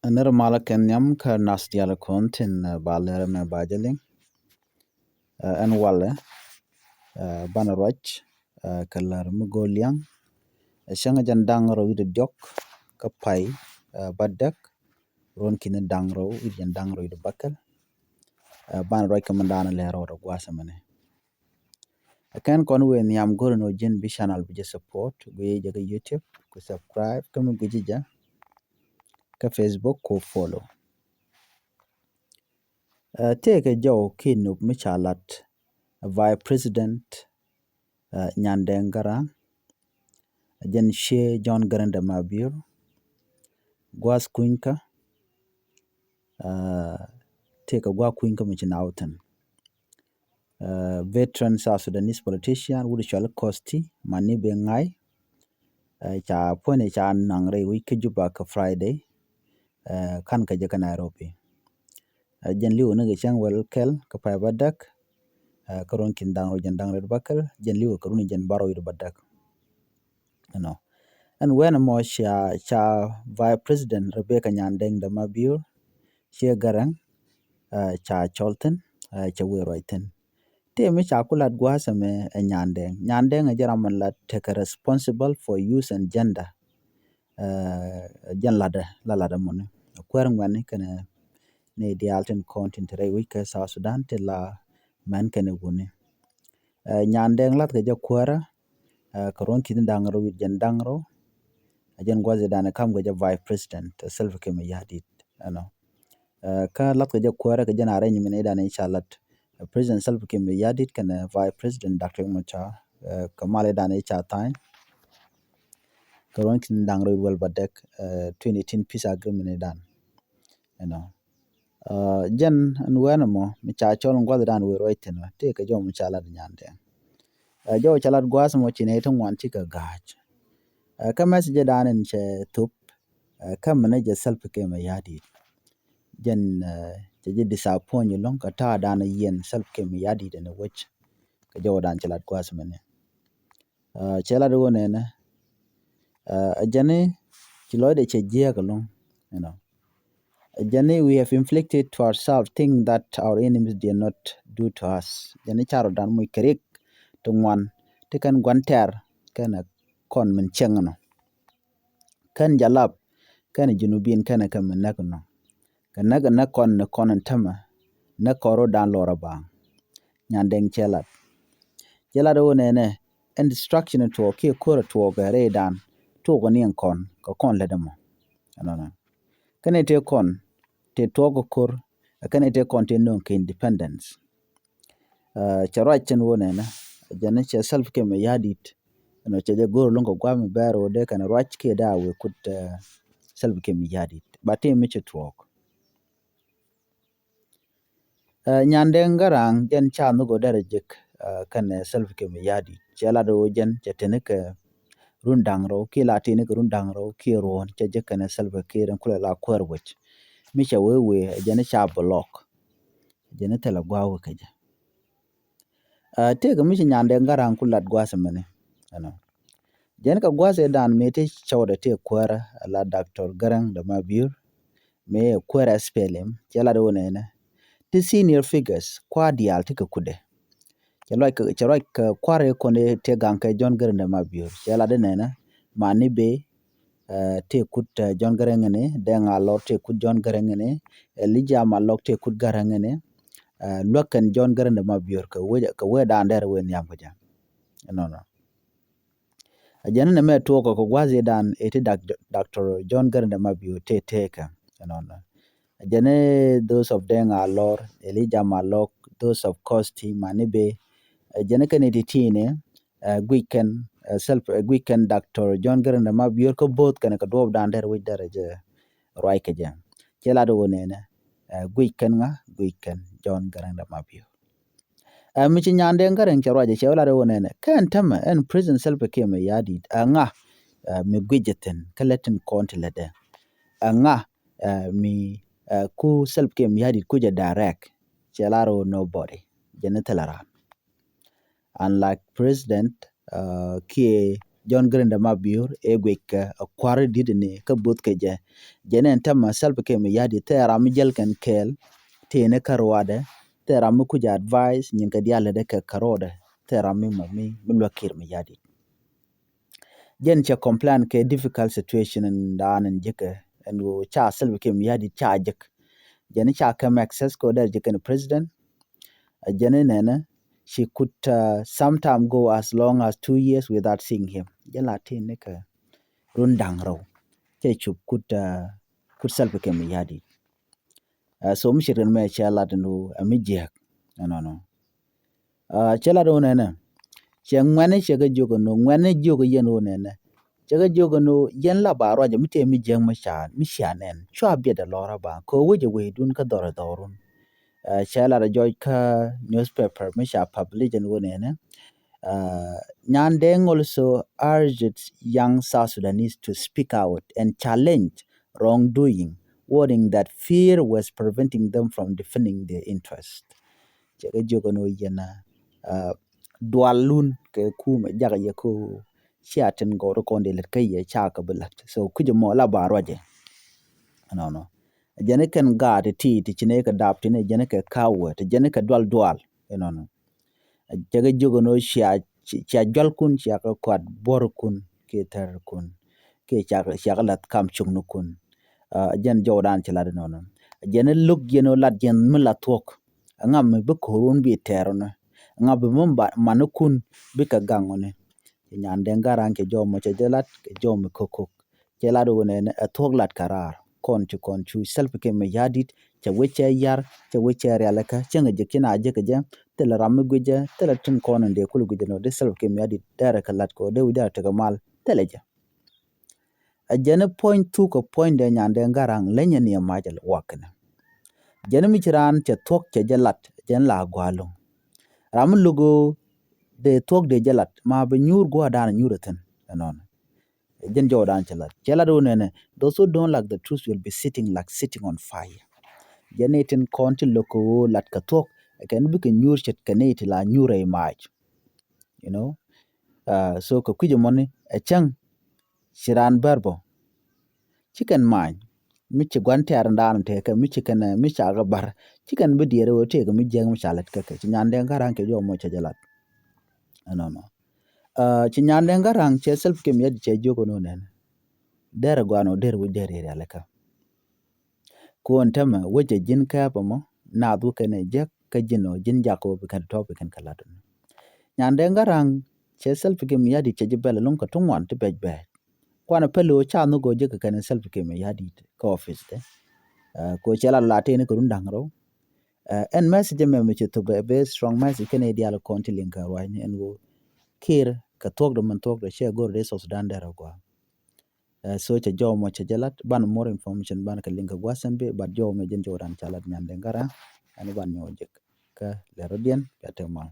Ner mala ken yam ka nas diala kontin balere me bajeling en wale banarwach kalar mugoliang shanga jan dangro wid jok ka pai badak ron kin dangro wid jan dangro wid bakal banarwach ka mandana lero ro gwasamane ken kon wen yam goro no jin bi channel bi support go jaga YouTube ko subscribe kam gujija ka Facebook ko follow take a joe kinup michalat Vice President Nyandeng Garang jen she John Garanda Mabir Gwas Kuinka take a Gwa Kuinka Michinautan veteran South Sudanese politician Wudishal Kosti Mani Bengai cha pone cha nangre wiki juba ka Friday kan ka jaka Nairobi jen liu nage chang wel kel ka pa badak karon kin dango jen dangre bakal jen liu karuni jen baro id badak and when mo cha Vice President Rebecca Nyandeng da Mabir she garang cha Cholton cha Weroiten te me cha kulat gwasame Nyandeng ajaraman la take responsible for youth and gender jan lada mon kwer ngwan kana ne dialten content re wika South Sudan te la man kana gune Nyandeng lat ga kwara karon kin dangro wid jan dangro ajen gwaze dana kam ga Vice President Salva Kiir Mayardit ka lat ga kwara ka jana re nyimene dana inshallah President Salva Kiir Mayardit kana Vice President Dr. Machar kamale dana cha time karon kin dangro wal badek 2018 peace agreement dan jen an mo mi cha chol ngwad dan we roiten te ka jo mi chala nyande jo chala gwas mo chine to wan ti ka gach ka message dan en che tup ka mane je Salva Kiir Mayardit jen je disappoint long ka ta dan yen Salva Kiir Mayardit ne wech ka jo dan chala gwas mane chala do ne na jane kilo de che je ka long Jane, we have inflicted to ourselves things that our enemies did not do to us. Jane charo dan muy kerik tungwan tekan gwanter kana kon men chengno. Kan jalap kana junubin kana kamen nakno. Kanaga na kon tama na koro dan lora bang. Nyandeng chelat. Chelat o nene and destruction to ke kora to gare dan to goni kon ko kon ledamo. Anana. Kana te kon te togo kor akane te continue ke independence charo chen wona na jana che Salva Kiir Mayardit no che gor longo gwam baro de kana rach ke da we kut Salva Kiir Mayardit bate me che twok Nyandeng Garang jen cha no go dare jik kan Salva Kiir Mayardit chela do jen che teneke rundangro ki latine rundangro ki ron che je kana Salva Kiir kula la kwarwech Misha wewe jana cha block jana tala gwawo kaja te ga mishi Nyandeng Garang kulat gwasa mane jana ka gwasa dan mete chawda te kwara la Dr. Garang da Mabir me kwara spelling jala do ne the senior figures kwa dial te ka kude chalai ka kware kone te ganka John Garang da Mabir jala de ne mani be te kut John Garang ne denga lor te kut John Garang ne Elijah Malok te kut Garang ne lokan John Garang da Mabir ka we da andere wen yam kaja no ajana ne me to ko gwazi dan ete Dr. John Garang da Mabir te teka ajana those of denga lor Elijah Malok those of Costi Manibe ajana kan editine weekend Dr. John Garang da Mabir ko both kan ka do da andere we daraja right kaja chela do ne weekend John Garang da Mabir michi Nyandeng Garang charaje chela do ne kan tama en prison Salva Kiir Mayardit anga mi gwijeten kaletin kontilede anga mi ku Salva Kiir Mayardit kuja direct chela ro nobody jenetalara unlike President ki John Grinde ma biur e gwek kwar didni ka but ke je jenen tama Salva Kiir Mayardit te ram jel kan kel tene karwade te ram ku ja advice nyin ka diale de ke karode te ram mi lo Kiir Mayardit jen cha complain ke difficult situation in dan en jeke en wo cha Salva Kiir Mayardit cha jek jeni cha kam access ko der jeken president jeni nene she could sometime go as long as 2 years without seeing him jela tin ne ka rundang raw che chup kut Salva Kiir Mayardit so mishirin me chala dinu amijek no chala do nene che ngwane che ga jogo no ngwane jogo yen o nene che ga jogo no yen la baro ja mite mi jeng mi shanen chwa bia da lora ba ko weje we dun ka dora dorun chala da joy ka newspaper mi sha publish and one nene Nyandeng also urged young South Sudanese to speak out and challenge wrongdoing, warning that fear was preventing them from defending their interests. Jaga jogo no yana dualun ke kuma jaga yako shiatin goro konde let kay chaka belat. So kujo mo la barwaje. No. Jene kan gade ti chine ka dap tine jene ka kawa jene ka dual. No. Jaga jogo no chia jol kun chia ka kwat bor kun ke ter kun ke chia ka lat kam chung no kun jen jodan chia lat no jen luk jen lat jen mla tok ngam be korun bi ter no ngam be mumba manukun bi ka gangone nyan den garan ke jomo che jelat ke jomo kokok che lat wona a tok lat karar kon chu self ke me yadit che weche yar che weche realaka chenga jekina je ke je tela ramme guje tela tin kono de kulu guje no de self ke me yadit dara kalat ko de wida te kamal teleja a jene point tu ko point de nyan den garang lenye ni majal wakna jene mi chiran che tok che jelat jen la gwalo ram lugo de tok de jelat ma be nyur go adana nyuraten non jen jodan chelat do nene those who don't like the truth will be sitting on fire janetin konti loko lat ka tok ken bi ke nyur chet kaneti la nyure mach you know so ko kuje moni a chang shiran barbo chicken man michi gwante ar ndan te ka michi kana michi aga bar chicken bi diere wo te ka mi jeng mi chalet ka ke nyande ngaran ke jo mo che jalat no ci nyande ngarang che self ke mi che jogo no nen dere gwano der wi dere ya leka ko ntama weje jin ka pa mo na du ke ne je ka jino jin jako bi kan to bi kan kala dun nyande ngarang che self ke mi che jibel lon ko tungwan te bejbe kwana pelo cha no go je ka kan self ke mi ko office de ko chela la te ne ko ndang ro en message me me che to be strong message ke ne dial konti linka wa ni en go kir ka tok do man tok do che go re so sudan dere go so cha jo mo cha jalat ban more information ban ka linka gwasan be but jo me jen joran chalat nyande ngara ani ban nyo jek ka le rodien ka te mal